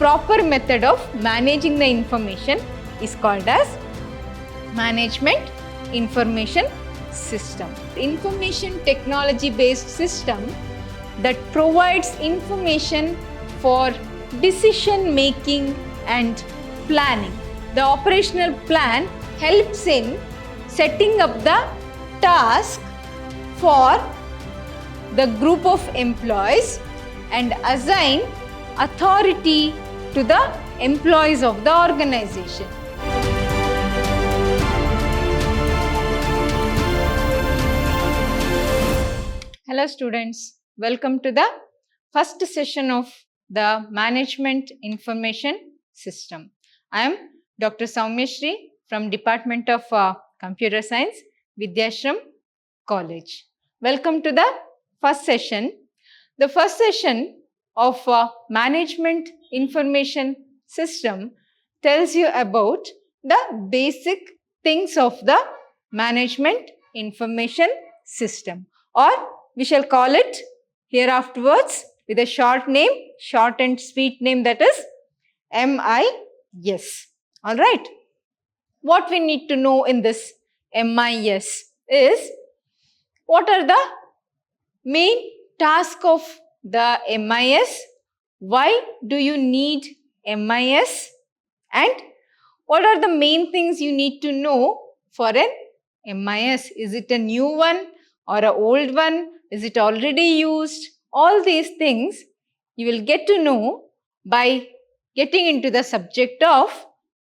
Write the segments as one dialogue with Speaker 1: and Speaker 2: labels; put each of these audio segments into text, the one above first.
Speaker 1: Proper method of managing the information is called as management information system. Information technology based system that provides information for decision making and planning. The operational plan helps in setting up the task for the group of employees and assign authority to the employees of the organization. Hello students, welcome to the first session of the Management Information System. I am Dr. Soumya Shri from Department of Computer Science, Vidyashram College. Welcome to the first session. The first session of Management Information System tells you about the basic things of the Management Information System, or we shall call it here afterwards with a short name, short and sweet name, that is MIS. All right. What we need to know in this MIS is what are the main tasks of the MIS, why do you need MIS, and what are the main things you need to know for an MIS. Is it a new one or an old one? Is it already used? All these things you will get to know by getting into the subject of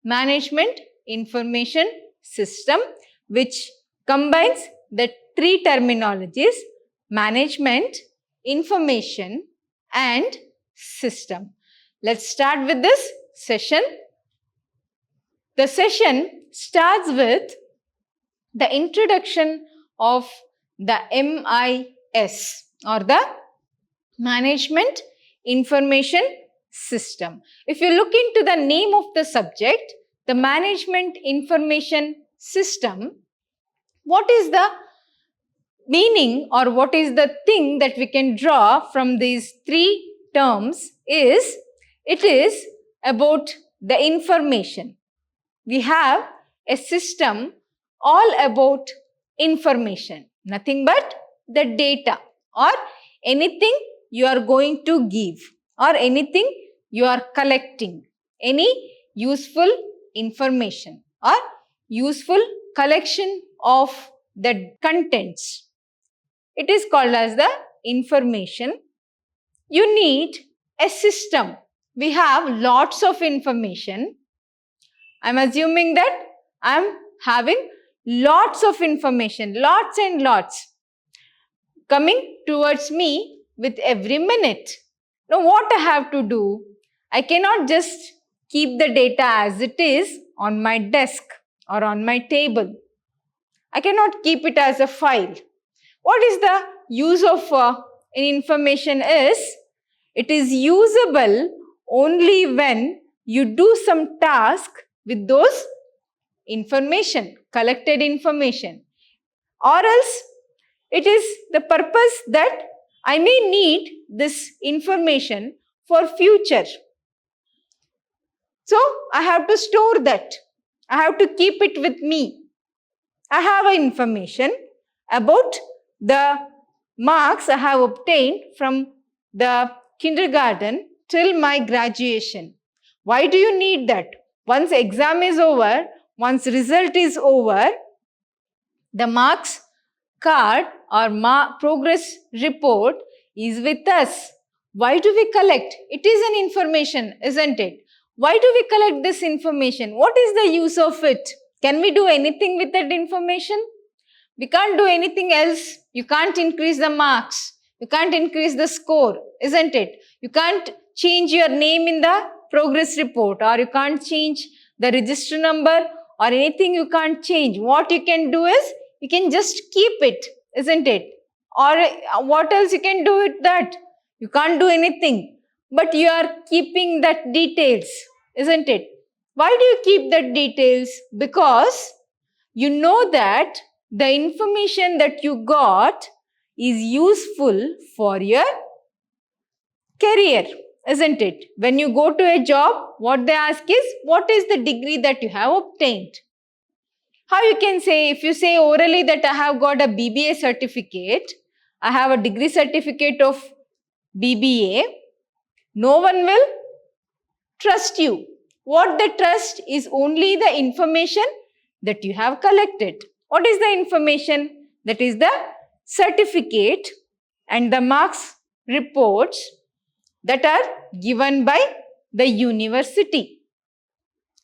Speaker 1: Management Information System, which combines the three terminologies: management, information and system. Let's start with this session. The session starts with the introduction of the MIS, or the Management Information System. If you look into the name of the subject, the Management Information System, what is the meaning or what is the thing that we can draw from these three terms is, it is about the information. We have a system all about information, nothing but the data or anything you are going to give or anything you are collecting, any useful information or useful collection of the contents. It is called as the information. You need a system. We have lots of information. I am assuming that I am having lots of information, lots and lots coming towards me with every minute. Now what I have to do? I cannot just keep the data as it is on my desk or on my table. I cannot keep it as a file. What is the use of an information is, it is usable only when you do some task with those information, collected information, or else it is the purpose that I may need this information for future. So I have to store that. I have to keep it with me. I have information about the marks I have obtained from the kindergarten till my graduation. Why do you need that? Once exam is over, once result is over, the marks card or progress report is with us. Why do we collect? It is an information, isn't it? Why do we collect this information? What is the use of it? Can we do anything with that information? We can't do anything else. You can't increase the marks. You can't increase the score, isn't it? You can't change your name in the progress report, or you can't change the register number or anything. You can't change. What you can do is, you can just keep it, isn't it? Or what else you can do with that? You can't do anything. But you are keeping that details, isn't it? Why do you keep that details? Because you know that the information that you got is useful for your career. isn't it? When you go to a job, what they ask is, what is the degree that you have obtained? How you can say, if you say orally that I have got a BBA certificate, I have a degree certificate of BBA, no one will trust you. What they trust is only the information that you have collected. What is the information? That is the certificate and the marks reports that are given by the university.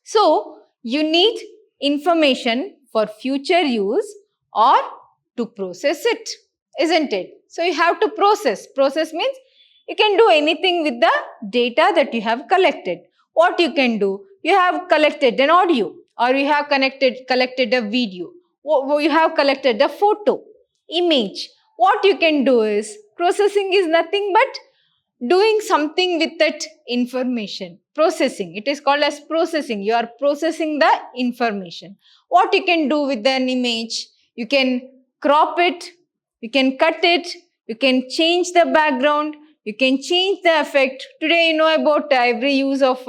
Speaker 1: So, you need information for future use or to process it, isn't it? So, you have to process. Process means you can do anything with the data that you have collected. What you can do? You have collected an audio, or you have collected a video, you have collected a photo, image. What you can do is, processing is nothing but doing something with that information. Processing, it is called as processing. You are processing the information. What you can do with an image? You can crop it, you can cut it, you can change the background, you can change the effect. Today you know about every use of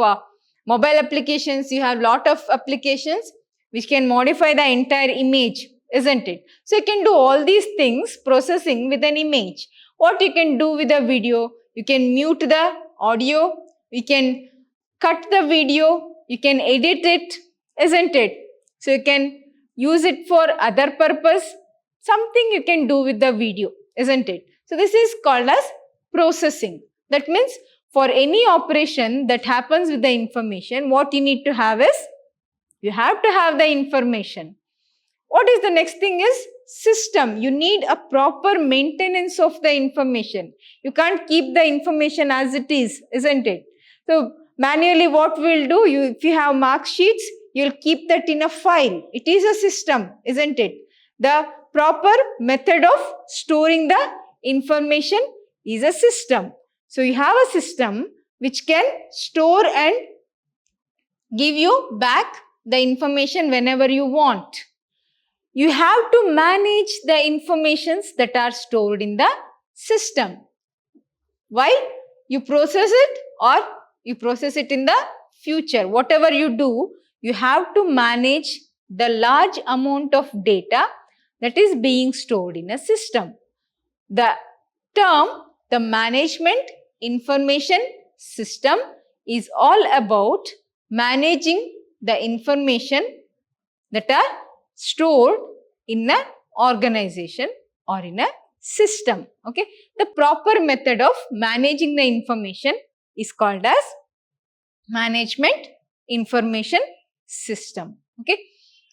Speaker 1: mobile applications. You have lot of applications which can modify the entire image, isn't it? So you can do all these things, processing with an image. What you can do with a video? You can mute the audio, you can cut the video, you can edit it, isn't it? So you can use it for other purpose. Something you can do with the video, isn't it? So this is called as processing. That means for any operation that happens with the information, what you need to have is, you have to have the information. What is the next thing is system. You need a proper maintenance of the information. You can't keep the information as it is, isn't it? So manually what we'll do, if you have mark sheets, you'll keep that in a file. It is a system, isn't it? The proper method of storing the information is a system. So you have a system which can store and give you back the information whenever you want. You have to manage the informations that are stored in the system. Why? You process it, or you process it in the future. Whatever you do, you have to manage the large amount of data that is being stored in a system. The term, the management information system, is all about managing the information that are stored in an organization or in a system. Okay, the proper method of managing the information is called as management information system. Okay,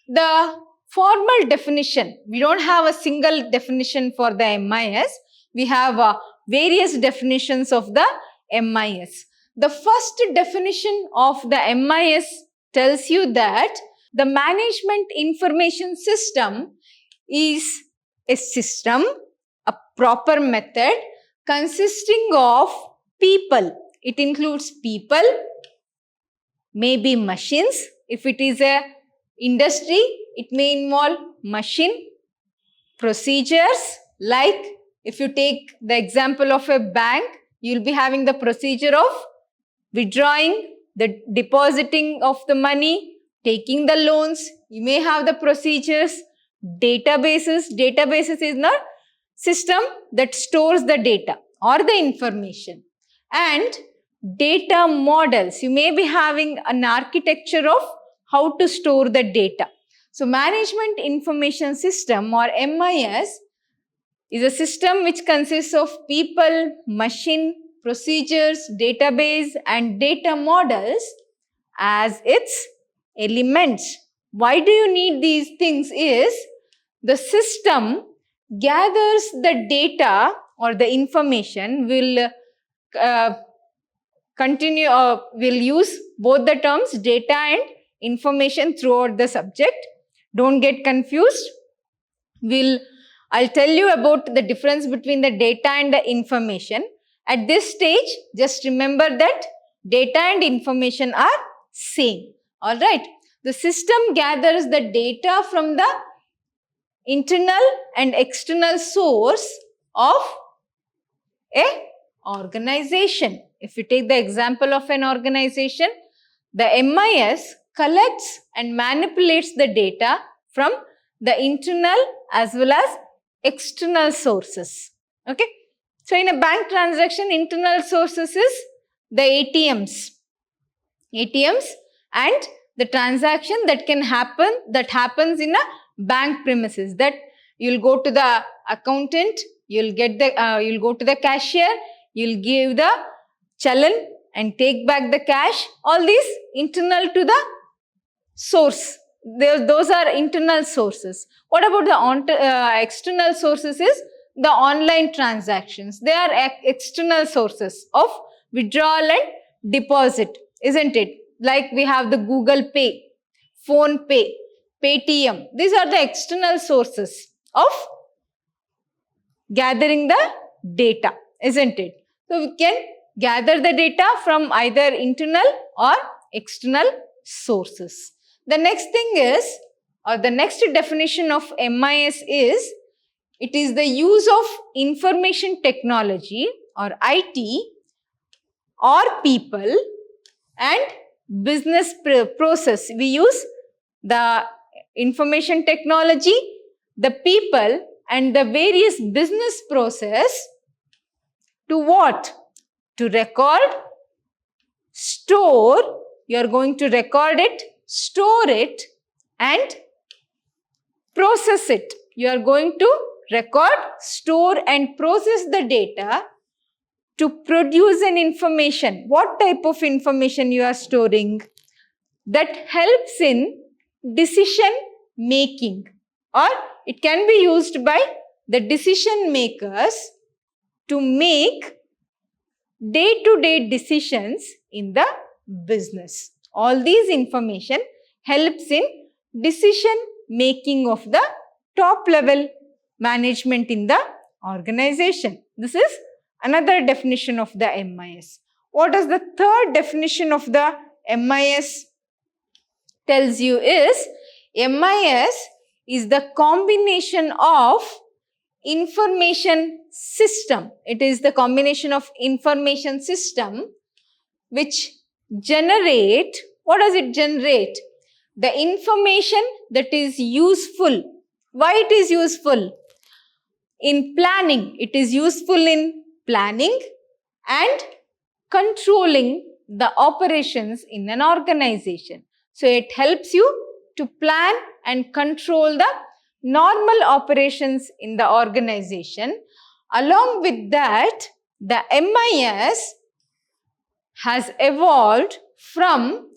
Speaker 1: the formal definition, we don't have a single definition for the MIS. We have various definitions of the MIS. The first definition of the MIS tells you that the management information system is a system, a proper method consisting of people. It includes people, maybe machines. If it is a industry, it may involve machine, procedures, like if you take the example of a bank, you will be having the procedure of withdrawing, the depositing of the money, taking the loans. You may have the procedures. Databases. Databases is the system that stores the data or the information. And data models. You may be having an architecture of how to store the data. So management information system, or MIS, is a system which consists of people, machine, procedures, database and data models as its elements. Why do you need these things is, the system gathers the data or the information, will will use both the terms data and information throughout the subject. Don't get confused. I'll tell you about the difference between the data and the information. At this stage, just remember that data and information are same. Alright. The system gathers the data from the internal and external source of a organization. If you take the example of an organization, the MIS collects and manipulates the data from the internal as well as external sources. Okay. So in a bank transaction, internal sources is the ATMs and the transaction that happens in a bank premises, that you'll go to the accountant, you'll go to the cashier, you'll give the challan and take back the cash. All these internal to the source. Those are internal sources. What about the external sources is the online transactions. They are external sources of withdrawal and deposit, isn't it? Like we have the Google Pay, Phone Pay, Paytm. These are the external sources of gathering the data, isn't it? So we can gather the data from either internal or external sources. The next thing is, or the next definition of MIS is, it is the use of information technology or IT or people and business process. We use the information technology, the people and the various business process to what? To record, store, you are going to record it, store it and process it. You are going to record, store and process the data to produce an information. What type of information you are storing? That helps in decision making, or it can be used by the decision makers to make day-to-day decisions in the business. All these information helps in decision making of the top level management in the organization. This is another definition of the MIS. What is the third definition of the MIS tells you is, MIS is the combination of information system. It is the combination of information system which generate, what does it generate? The information that is useful. Why it is useful? In planning. It is useful in planning and controlling the operations in an organization. So it helps you to plan and control the normal operations in the organization. Along with that, the MIS has evolved from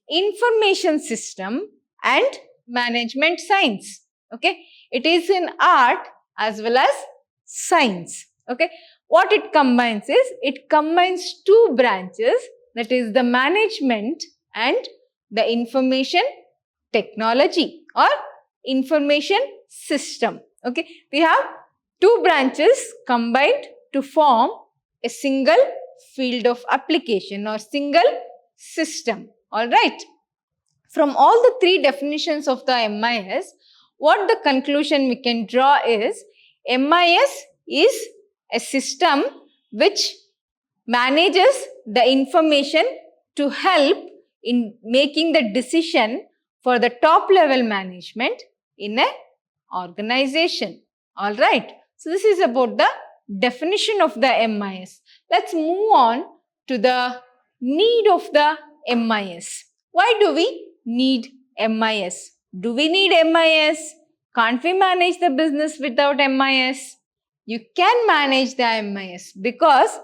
Speaker 1: information system and management science. Okay, it is in art as well as science. Okay, what it combines is, it combines two branches, that is the management and the information technology or information system. Okay, we have two branches combined to form a single field of application or single system. All right. From all the three definitions of the MIS, what the conclusion we can draw is, MIS is a system which manages the information to help in making the decision for the top level management in an organization. All right. So this is about the definition of the MIS. Let's move on to the need of the MIS. Why do we need MIS? Do we need MIS? Can't we manage the business without MIS? You can manage the MIS because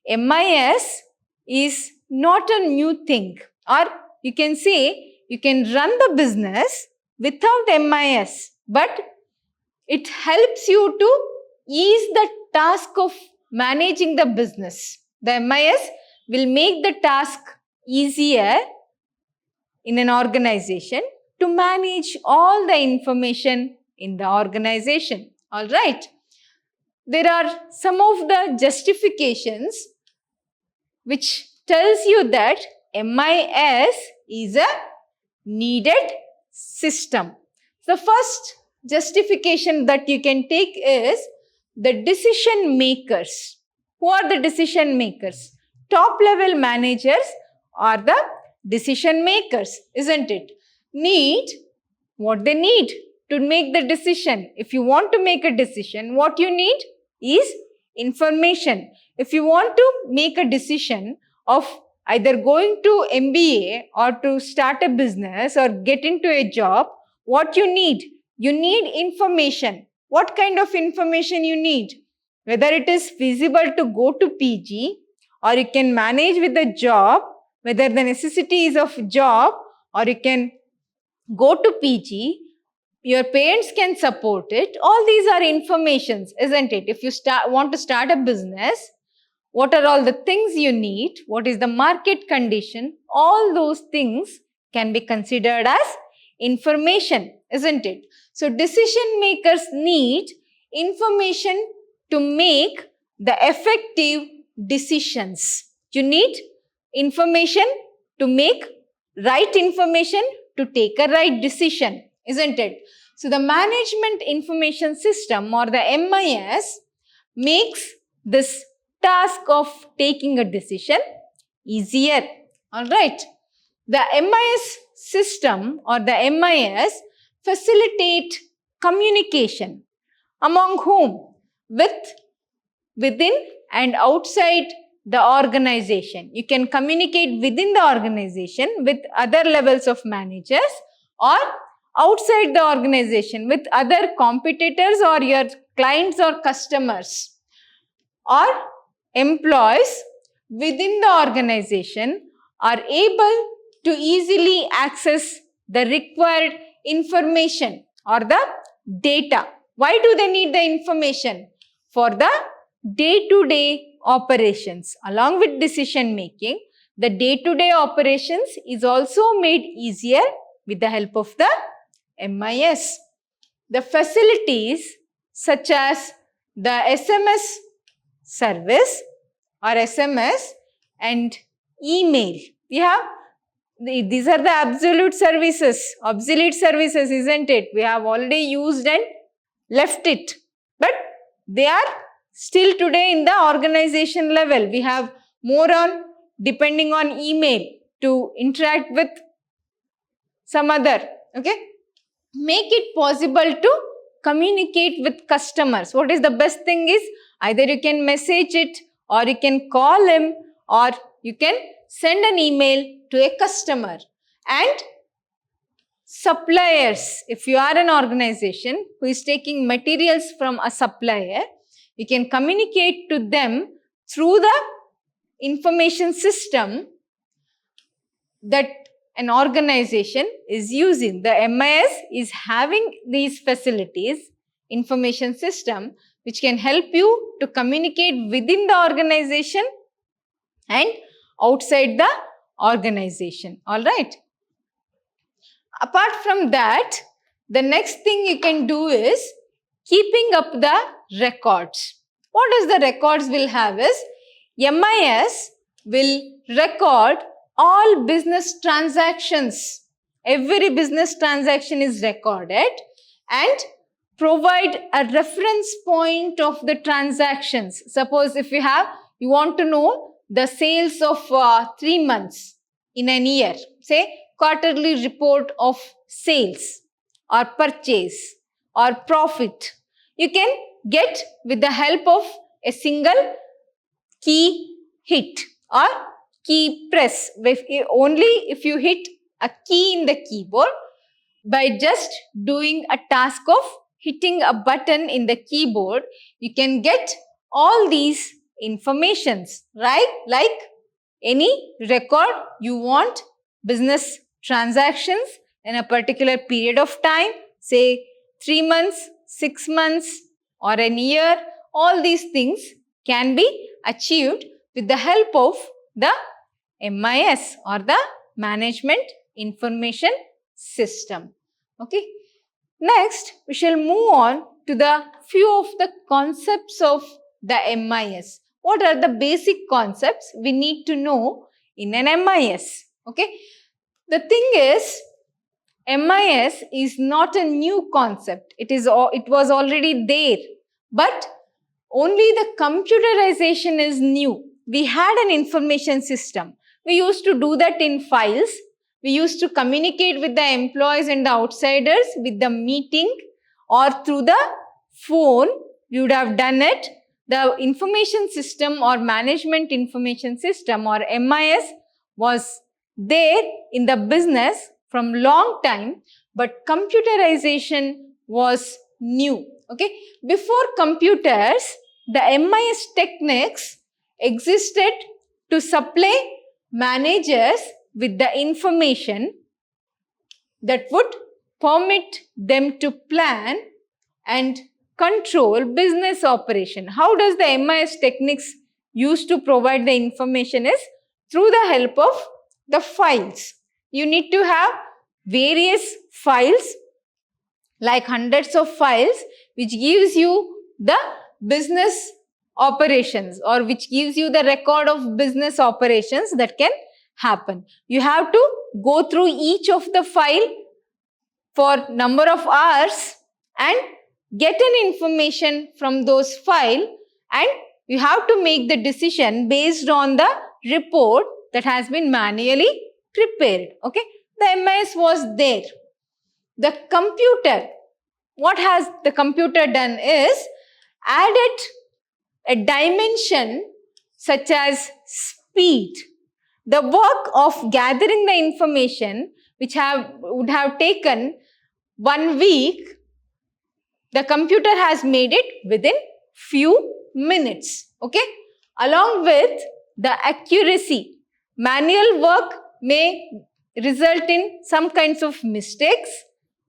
Speaker 1: MIS is not a new thing, or you can say you can run the business without MIS, but it helps you to ease the task of managing the business. The MIS will make the task easier in an organization to manage all the information in the organization. All right. There are some of the justifications which tells you that MIS is a needed system. The first justification that you can take is the decision makers. Who are the decision makers? top level managers are the decision makers, isn't it? Need what they need to make the decision. If you want to make a decision, what you need is information. If you want to make a decision of either going to MBA or to start a business or get into a job, what you need? You need information. What kind of information you need? Whether it is feasible to go to PG or you can manage with the job, whether the necessity is of job or you can go to PG, your parents can support it. All these are informations, isn't it? If you want to start a business, what are all the things you need? What is the market condition? All those things can be considered as information, isn't it? So decision makers need information to make the effective decisions. You need information to make right information to take a right decision, isn't it? So the Management Information System or the MIS makes this task of taking a decision easier. All right. The MIS system or the MIS facilitate communication among whom? Within and outside the organization. You can communicate within the organization with other levels of managers or outside the organization with other competitors or your clients or customers, or employees within the organization are able to easily access the required information or the data. Why do they need the information? For the day-to-day operations. Along with decision making, the day-to-day operations is also made easier with the help of the MIS. The facilities such as the SMS service or SMS and email. We have these are the obsolete services, isn't it? We have already used and left it, but they are still today in the organization level. We have more on depending on email to interact with some other, okay? Make it possible to communicate with customers. What is the best thing is either you can message it or you can call him or you can send an email to a customer. And suppliers, if you are an organization who is taking materials from a supplier, you can communicate to them through the information system that an organization is using. The MIS is having these facilities, information system, which can help you to communicate within the organization and outside the organization. All right. Apart from that, the next thing you can do is keeping up the records. What is the records will have is MIS will record all business transactions. Every business transaction is recorded and provide a reference point of the transactions. Suppose if you want to know the sales of 3 months in an year, say quarterly report of sales or purchase or profit, you can get with the help of a single key hit or key press. Only if you hit a key in the keyboard, by just doing a task of hitting a button in the keyboard, you can get all these informations, right? Like any record you want, business transactions in a particular period of time, say 3 months, 6 months or an year, all these things can be achieved with the help of the MIS or the Management Information System. Okay. Next, we shall move on to the few of the concepts of the MIS. What are the basic concepts we need to know in an MIS? Okay. The thing is, MIS is not a new concept. It was already there, but only the computerization is new. we had an information system. We used to do that in files. We used to communicate with the employees and the outsiders with the meeting or through the phone. We would have done it. The information system or management information system or MIS was there in the business from long time, but computerization was new. Okay, before computers, the MIS techniques existed to supply managers with the information that would permit them to plan and control business operation. How does the MIS techniques used to provide the information is through the help of the files. You need to have various files, like hundreds of files, which gives you the business operations or which gives you the record of business operations that can happen. You have to go through each of the file for number of hours and get an information from those file, and you have to make the decision based on the report that has been manually prepared. Okay, the MIS was there. The computer, what has the computer done is added a dimension such as speed. The work of gathering the information which would have taken 1 week, the computer has made it within few minutes. Okay, along with the accuracy. Manual work may result in some kinds of mistakes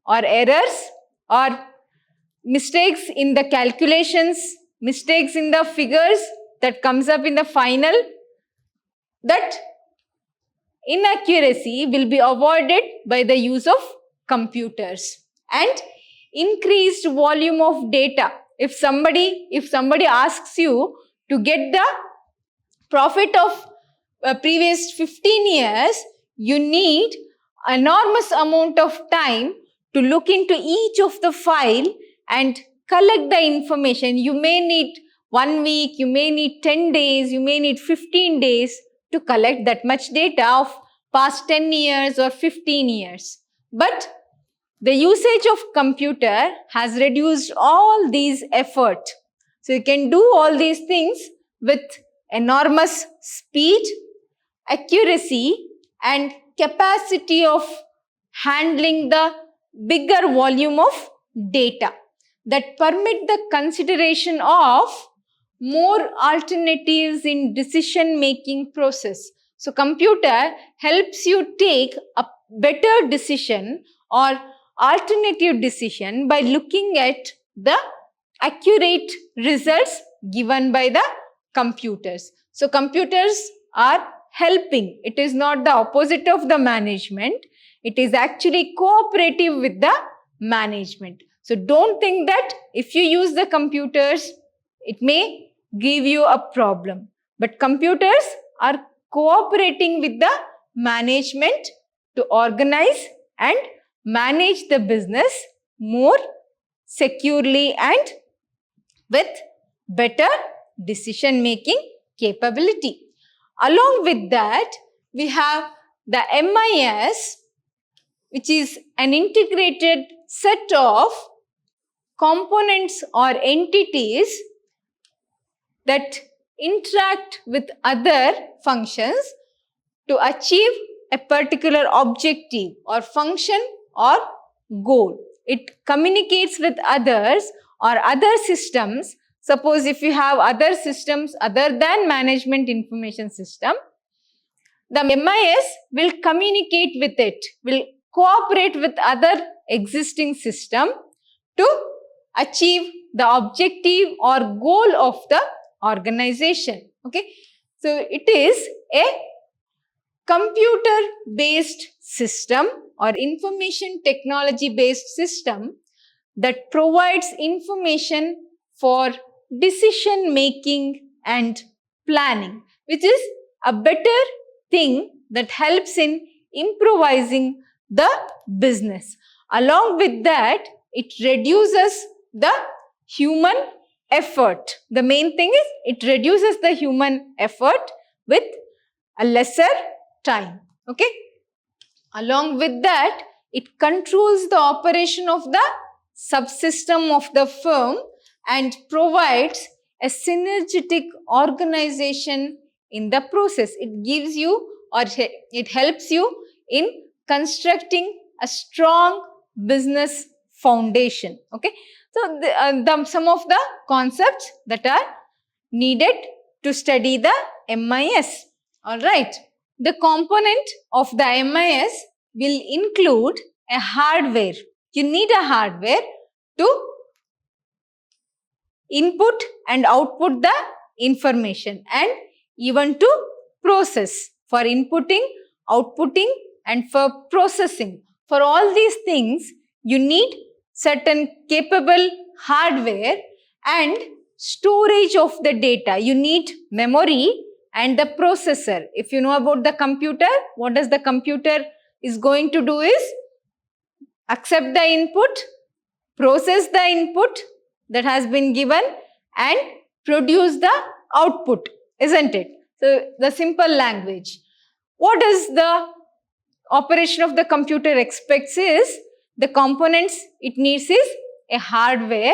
Speaker 1: or errors or mistakes in the calculations, mistakes in the figures that comes up in the final. That inaccuracy will be avoided by the use of computers. And increased volume of data. If somebody asks you to get the profit of previous 15 years, you need enormous amount of time to look into each of the file and collect the information. You may need 1 week, you may need 10 days, you may need 15 days to collect that much data of past 10 years or 15 years. But the usage of computer has reduced all these effort. So you can do all these things with enormous speed, accuracy and capacity of handling the bigger volume of data that permit the consideration of more alternatives in decision-making process. So computer helps you take a better decision or alternative decision by looking at the accurate results given by the computers. So computers are helping. It is not the opposite of the management. It is actually cooperative with the management. So don't think that if you use the computers, it may give you a problem. But computers are cooperating with the management to organize and manage the business more securely and with better decision-making capability. Along with that, we have the MIS, which is an integrated set of components or entities that interact with other functions to achieve a particular objective or function or goal. It communicates with others or other systems. Suppose if you have other systems other than management information system, the MIS will communicate with it, will cooperate with other existing system to achieve the objective or goal of the organization. Okay, so it is a computer-based system or information technology-based system that provides information for decision making and planning, which is a better thing that helps in improvising the business. Along with that, it reduces the human effort. The main thing is it reduces the human effort with a lesser time. Okay. Along with that, it controls the operation of the subsystem of the firm and provides a synergetic organization in the process. It gives you or it helps you in constructing a strong business foundation. Okay. So, some of the concepts that are needed to study the MIS. Alright. The component of the MIS will include a hardware. You need a hardware to input and output the information and even to process, for inputting, outputting and for processing. For all these things, you need certain capable hardware and storage of the data. You need memory and the processor. If you know about the computer, what does the computer is going to do is accept the input, process the input that has been given and produce the output, isn't it? So, the simple language. What does the operation of the computer expects is the components it needs is a hardware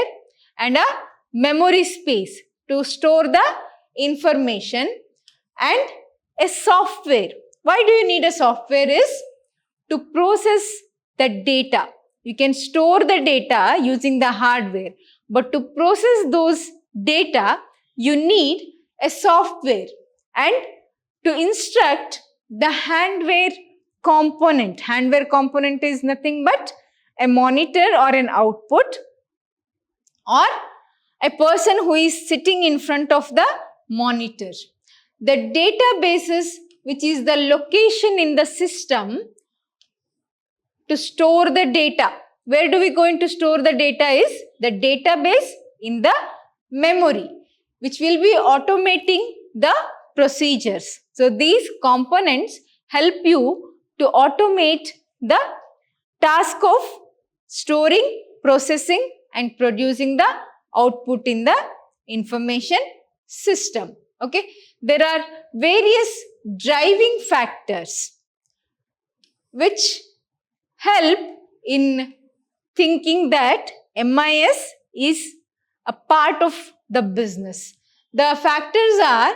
Speaker 1: and a memory space to store the information and a software. Why do you need a software is to process the data. You can store the data using the hardware, but to process those data, you need a software and to instruct the handware component. Handware component is nothing but a monitor or an output or a person who is sitting in front of the monitor. The databases, which is the location in the system to store the data. Where do we going to store the data is the database in the memory, which will be automating the procedures. So, these components help you to automate the task of storing, processing and producing the output in the information system. Okay. There are various driving factors which help in thinking that MIS is a part of the business. The factors are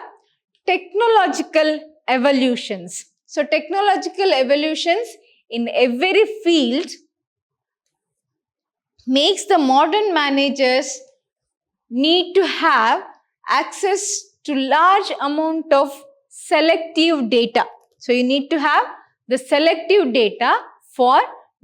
Speaker 1: technological evolutions. So, technological evolutions in every field makes the modern managers need to have access to large amount of selective data. So, you need to have the selective data for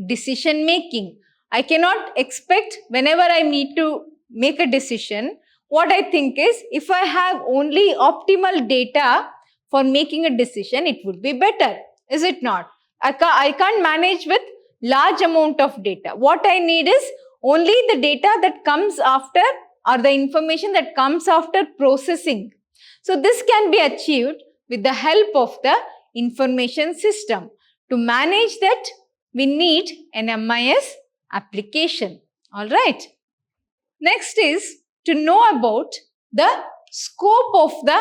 Speaker 1: decision making. I cannot expect whenever I need to make a decision, what I think is if I have only optimal data for making a decision, it would be better. Is it not? I can't manage with large amount of data. What I need is only the data that comes after or the information that comes after processing. So, this can be achieved with the help of the information system. To manage that, we need an MIS application. Alright. Next is to know about the scope of the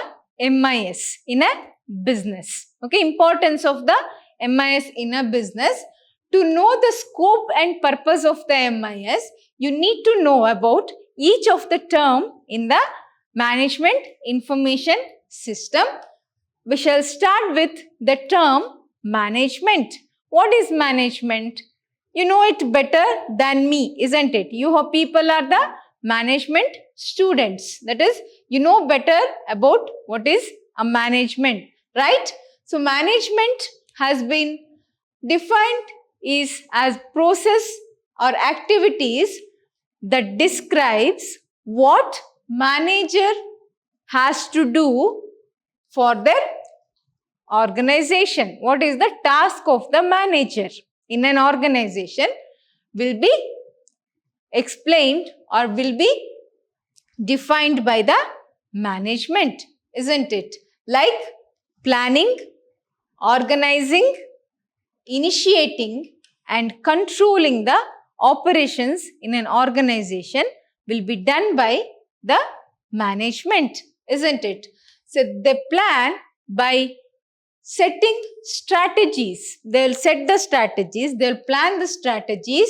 Speaker 1: MIS in a business. Okay, importance of the MIS in a business. To know the scope and purpose of the MIS, you need to know about each of the term in the management information system. We shall start with the term management. What is management? You know it better than me, isn't it? You people are the management students. That is, you know better about what is a management, right? So, management has been defined is as process or activities that describes what manager has to do for their organization. What is the task of the manager in an organization will be explained or will be defined by the management, isn't it? Like planning, organizing, initiating and controlling the operations in an organization will be done by the management, isn't it? So they plan by setting strategies. They'll set the strategies, they'll plan the strategies,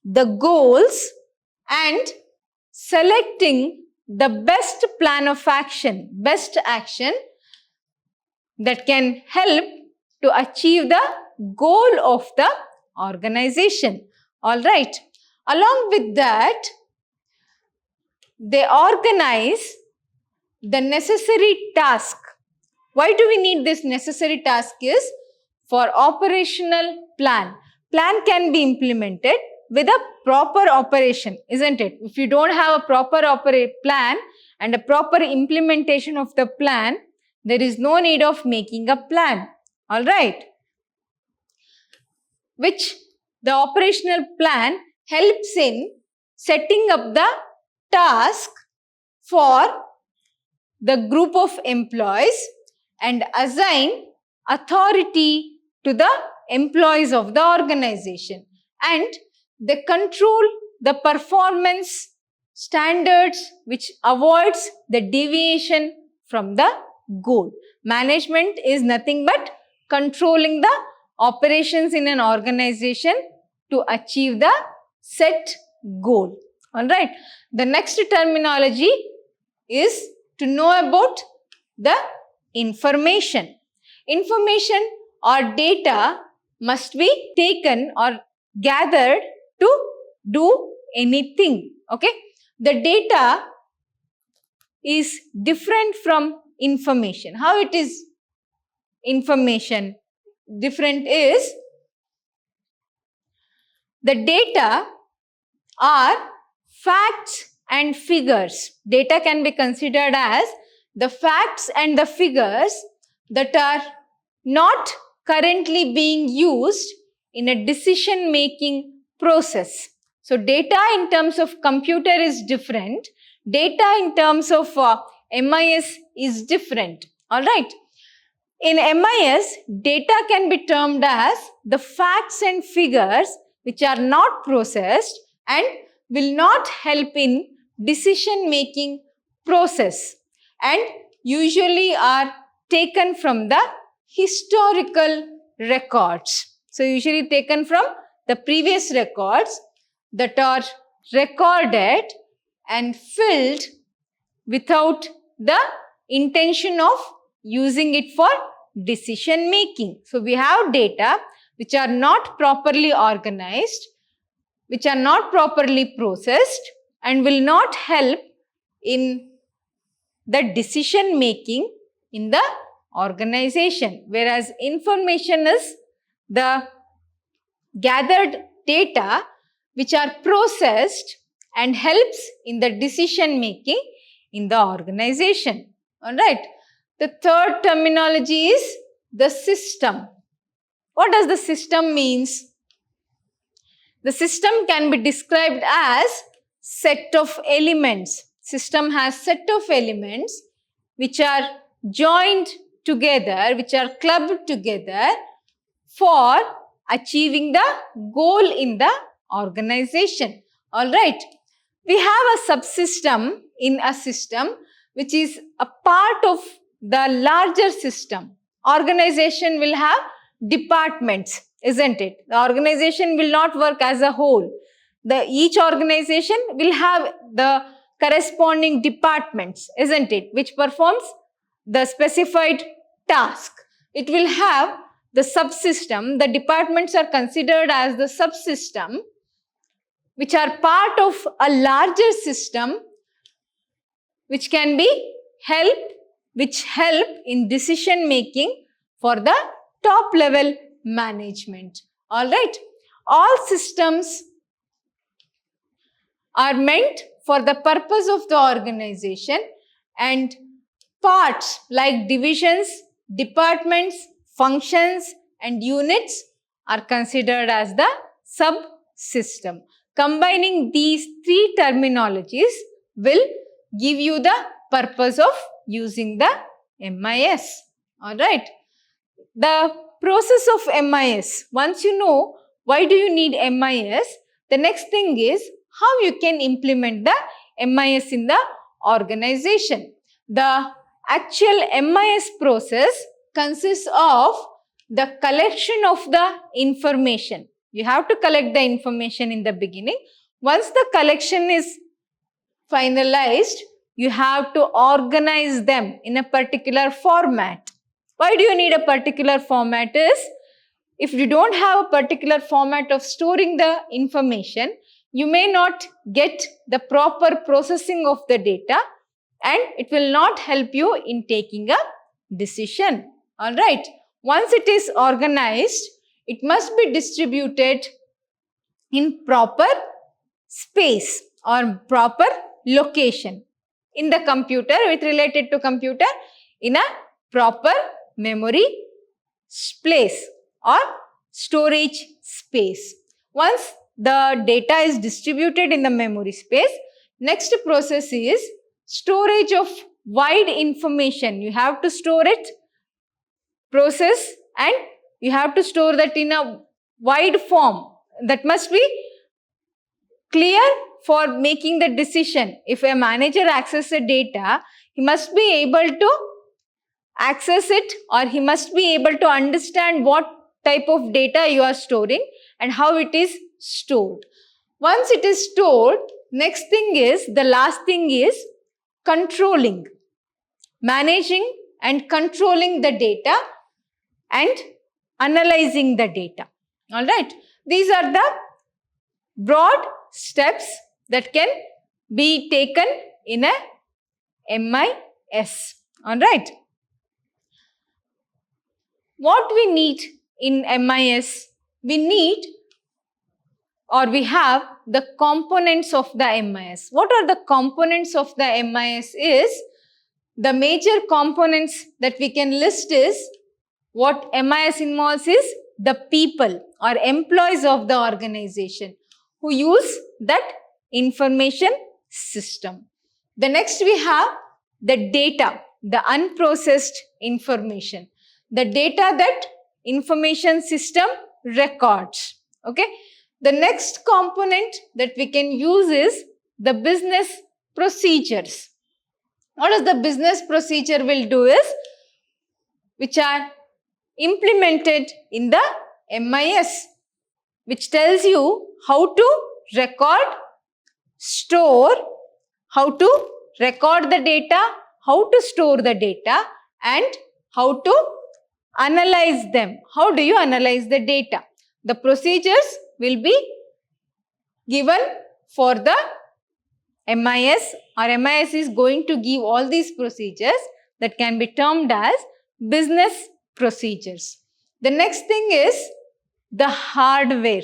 Speaker 1: the goals, and selecting the best plan of action, best action that can help to achieve the goal of the organization. All right. Along with that, they organize the necessary task. Why do we need this necessary task is for operational plan. Plan can be implemented with a proper operation, isn't it? If you don't have a proper plan and a proper implementation of the plan, there is no need of making a plan. All right. Which the operational plan helps in setting up the task for the group of employees and assign authority to the employees of the organization, and they control the performance standards which avoids the deviation from the goal. Management is nothing but controlling the operations in an organization to achieve the set goal. All right. The next terminology is to know about the information. Information or data must be taken or gathered to do anything. Okay. The data is different from information. How it is information different is the data are facts and figures. Data can be considered as the facts and the figures that are not currently being used in a decision-making process. So data in terms of computer is different. Data in terms of MIS is different. All right. In MIS, data can be termed as the facts and figures which are not processed and will not help in decision-making process, and usually are taken from the historical records. So usually taken from the previous records that are recorded and filled without the intention of using it for decision making. So we have data which are not properly organized, which are not properly processed, and will not help in the decision making in the organization. Whereas information is the gathered data which are processed and helps in the decision making in the organization. All right. The third terminology is the system. What does the system means? The system can be described as set of elements. System has set of elements which are joined together, which are clubbed together for achieving the goal in the organization. All right. We have a subsystem in a system which is a part of the larger system. Organization will have departments, isn't it? The organization will not work as a whole. Each organization will have the corresponding departments, isn't it? Which performs the specified task. It will have the subsystem. The departments are considered as the subsystem, which are part of a larger system, which can be help in decision making for the top level management. All right. All systems are meant for the purpose of the organization, and parts like divisions, departments, functions and units are considered as the subsystem. Combining these three terminologies will give you the purpose of using the MIS. All right. The process of MIS, once you know why do you need MIS, the next thing is how you can implement the MIS in the organization. The actual MIS process consists of the collection of the information. You have to collect the information in the beginning. Once the collection is finalized, you have to organize them in a particular format. Why do you need a particular format is, if you don't have a particular format of storing the information, you may not get the proper processing of the data and it will not help you in taking a decision. Alright. Once it is organized, it must be distributed in proper space or proper location in the computer, with related to computer, in a proper memory place or storage space. Once the data is distributed in the memory space, next process is storage of wide information. You have to store it, process, and you have to store that in a wide form. That must be clear for making the decision. If a manager accesses the data, he must be able to access it, or he must be able to understand what type of data you are storing and how it is stored. Once it is stored, next thing is, the last thing is controlling, managing and controlling the data and analyzing the data. All right. These are the broad steps that can be taken in a MIS. All right. What we need in MIS, we have the components of the MIS. What are the components of the MIS is, the major components that we can list is, what MIS involves is the people or employees of the organization who use that information system. The next we have the data, the unprocessed information, the data that information system records. Okay. The next component that we can use is the business procedures. What does the business procedure will do is, which are implemented in the MIS, which tells you how to record, store, how to record the data, how to store the data, and how to analyze them. How do you analyze the data? The procedures will be given for the MIS, or MIS is going to give all these procedures that can be termed as business procedures. The next thing is the hardware.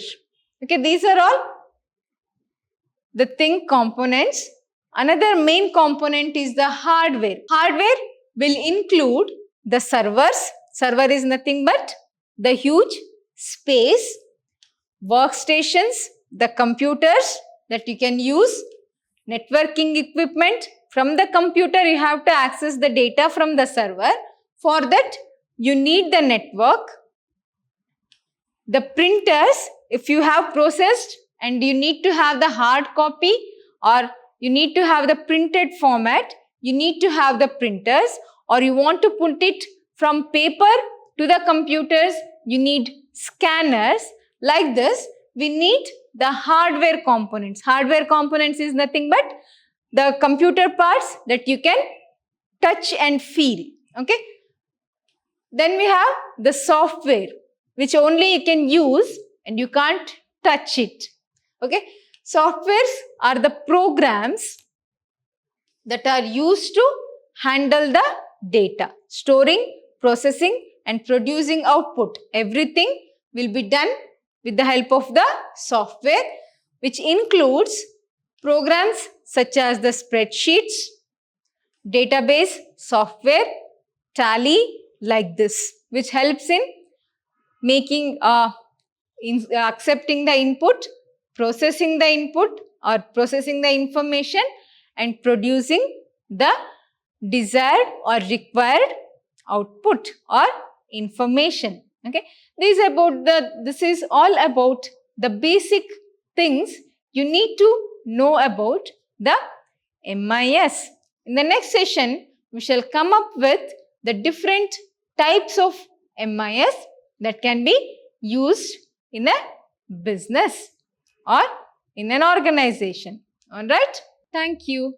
Speaker 1: Okay, these are all the components. Another main component is the hardware. Hardware will include the servers. Server is nothing but the huge space, workstations, the computers that you can use, networking equipment. From the computer, you have to access the data from the server. For that, you need the network. The printers, if you have processed and you need to have the hard copy, or you need to have the printed format, you need to have the printers, or you want to put it from paper to the computers, you need scanners. Like this, we need the hardware components. Hardware components is nothing but the computer parts that you can touch and feel. Okay. Then we have the software, which only you can use and you can't touch it. Okay. Softwares are the programs that are used to handle the data, storing, processing, and producing output. Everything will be done with the help of the software, which includes programs such as the spreadsheets, database software, Tally, like this, which helps in making, accepting the input, processing the input or processing the information, and producing the desired or required output or information. Okay. This is all about the basic things you need to know about the MIS. In the next session, we shall come up with the different types of MIS that can be used in a business or in an organization. All right? Thank you.